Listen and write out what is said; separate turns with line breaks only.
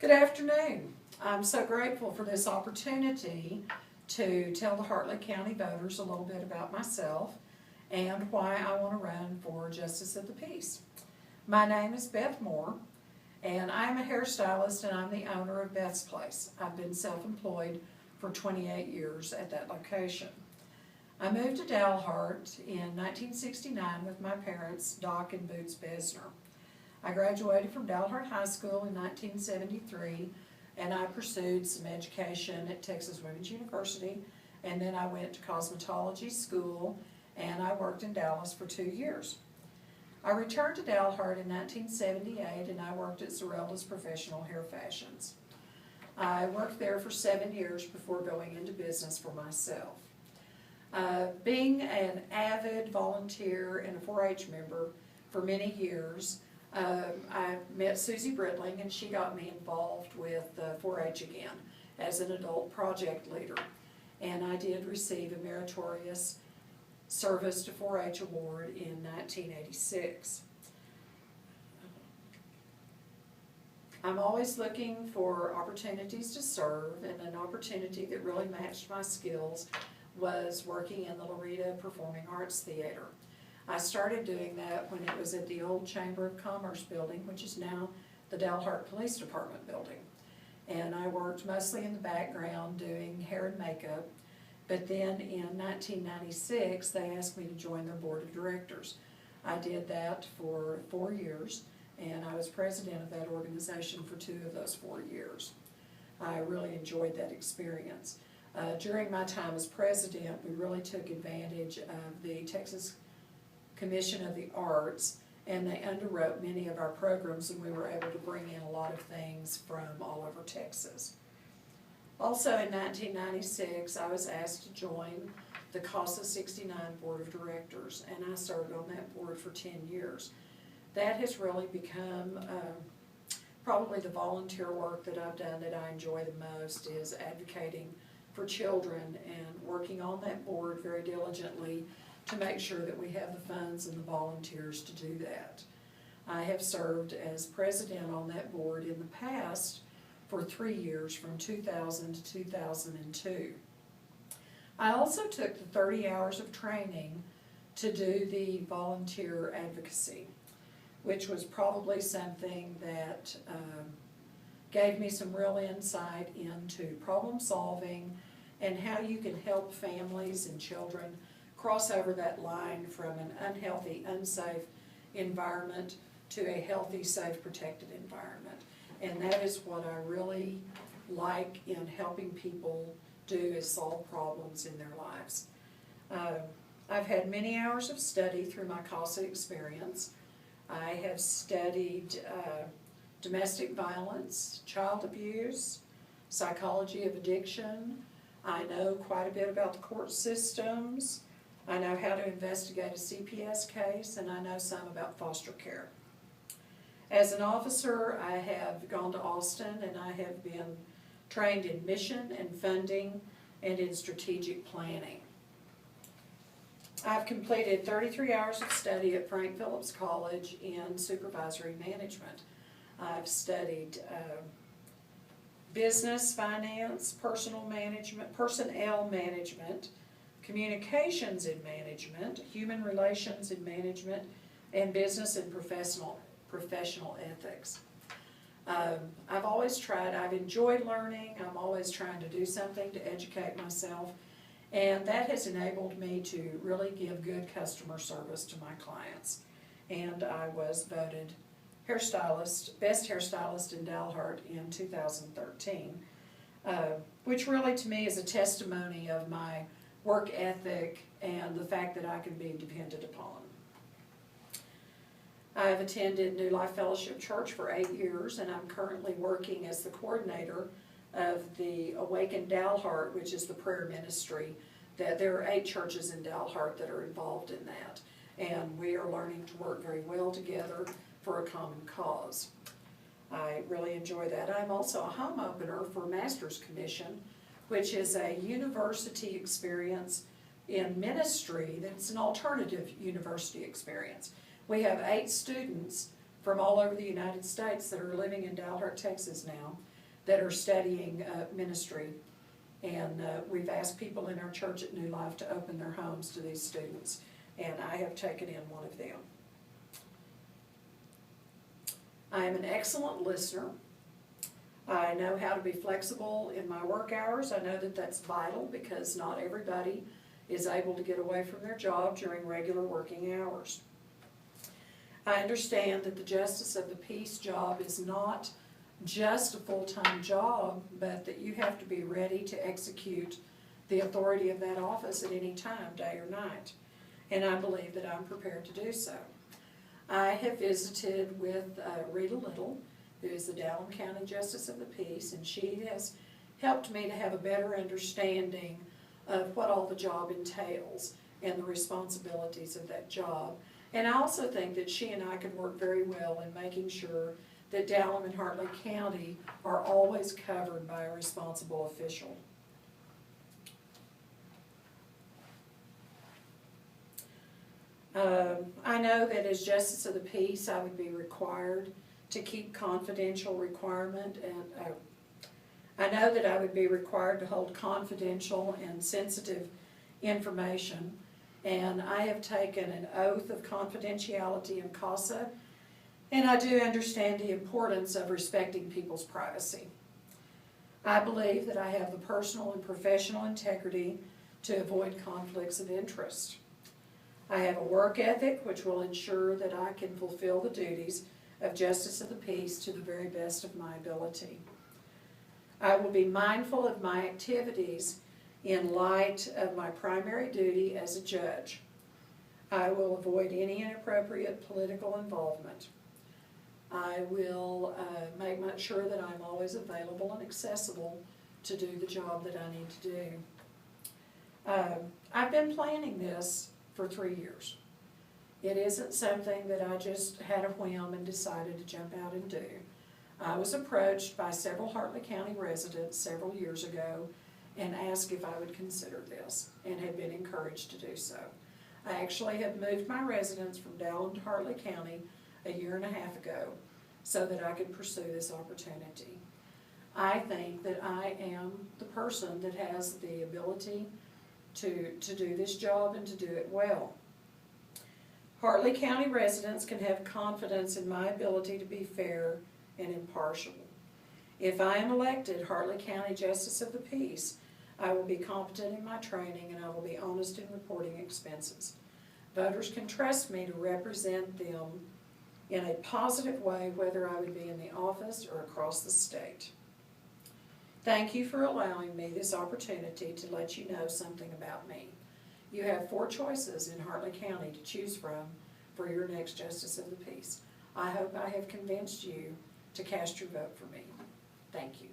Good afternoon. I'm so grateful for this opportunity to tell the Hartley County voters a little bit about myself and why I want to run for Justice of the Peace. My name is Beth Moore, and I'm a hairstylist and I'm the owner of Beth's Place. I've been self-employed for 28 years at that location. I moved to Dalhart in 1969 with my parents, Doc and Boots Bezner. I graduated from Dalhart High School in 1973, and I pursued some education at Texas Women's University, and then I went to cosmetology school, and I worked in Dallas for 2 years. I returned to Dalhart in 1978, and I worked at Zarelda's Professional Hair Fashions. I worked there for 7 years before going into business for myself. Being an avid volunteer and a 4-H member for many years, I met Susie Britling, and she got me involved with 4-H again as an adult project leader. And I did receive a Meritorious Service to 4-H award in 1986. I'm always looking for opportunities to serve, and an opportunity that really matched my skills was working in the Loretta Performing Arts Theater. I started doing that when it was at the old Chamber of Commerce building, which is now the Dalhart Police Department building. And I worked mostly in the background doing hair and makeup, but then in 1996 they asked me to join their board of directors. I did that for 4 years, and I was president of that organization for 2 of those 4 years. I really enjoyed that experience. During my time as president, we really took advantage of the Texas Commission of the Arts, and they underwrote many of our programs, and we were able to bring in a lot of things from all over Texas. Also in 1996, I was asked to join the CASA 69 Board of Directors, and I served on that board for 10 years. That has really become probably the volunteer work that I've done that I enjoy the most, is advocating for children and working on that board very diligently to make sure that we have the funds and the volunteers to do that. I have served as president on that board in the past for 3 years, from 2000 to 2002. I also took the 30 hours of training to do the volunteer advocacy, which was probably something that gave me some real insight into problem solving and how you can help families and children cross over that line from an unhealthy, unsafe environment to a healthy, safe, protected environment. And that is what I really like in helping people do, is solve problems in their lives. I've had many hours of study through my CASA experience. I have studied domestic violence, child abuse, psychology of addiction. I know quite a bit about the court systems. I know how to investigate a CPS case, and I know some about foster care. As an officer, I have gone to Austin, and I have been trained in mission and funding and in strategic planning. I've completed 33 hours of study at Frank Phillips College in supervisory management. I've studied business, finance, personnel management, communications in management, human relations in management, and business and professional ethics. I've enjoyed learning. I'm always trying to do something to educate myself, and that has enabled me to really give good customer service to my clients. And I was voted best hairstylist in Dalhart in 2013, which really to me is a testimony of my work ethic and the fact that I can be depended upon. I've attended New Life Fellowship Church for 8 years, and I'm currently working as the coordinator of the Awaken Dalhart, which is the prayer ministry. That there are 8 churches in Dalhart that are involved in that, and we are learning to work very well together for a common cause. I really enjoy that. I'm also a home opener for Master's Commission, which is a university experience in ministry that's an alternative university experience. We have 8 students from all over the United States that are living in Dalhart, Texas now, that are studying ministry. And we've asked people in our church at New Life to open their homes to these students, and I have taken in one of them. I am an excellent listener. I know how to be flexible in my work hours. I know that that's vital because not everybody is able to get away from their job during regular working hours. I understand that the Justice of the Peace job is not just a full-time job, but that you have to be ready to execute the authority of that office at any time, day or night. And I believe that I'm prepared to do so. I have visited with Rita Little, who is the Dalhart County Justice of the Peace, and she has helped me to have a better understanding of what all the job entails and the responsibilities of that job. And I also think that she and I can work very well in making sure that Dalhart and Hartley County are always covered by a responsible official. I know that as Justice of the Peace, I would be required to keep confidential requirement, and I know that I would be required to hold confidential and sensitive information, and I have taken an oath of confidentiality in CASA, and I do understand the importance of respecting people's privacy. I believe that I have the personal and professional integrity to avoid conflicts of interest. I have a work ethic which will ensure that I can fulfill the duties of Justice of the Peace to the very best of my ability. I will be mindful of my activities in light of my primary duty as a judge. I will avoid any inappropriate political involvement. I will make sure that I'm always available and accessible to do the job that I need to do. I've been planning this for 3 years. It isn't something that I just had a whim and decided to jump out and do. I was approached by several Hartley County residents several years ago and asked if I would consider this, and had been encouraged to do so. I actually have moved my residence from Dalhart to Hartley County a year and a half ago so that I could pursue this opportunity. I think that I am the person that has the ability to do this job and to do it well. Hartley County residents can have confidence in my ability to be fair and impartial. If I am elected Hartley County Justice of the Peace, I will be competent in my training and I will be honest in reporting expenses. Voters can trust me to represent them in a positive way, whether I would be in the office or across the state. Thank you for allowing me this opportunity to let you know something about me. You have 4 choices in Hartley County to choose from for your next Justice of the Peace. I hope I have convinced you to cast your vote for me. Thank you.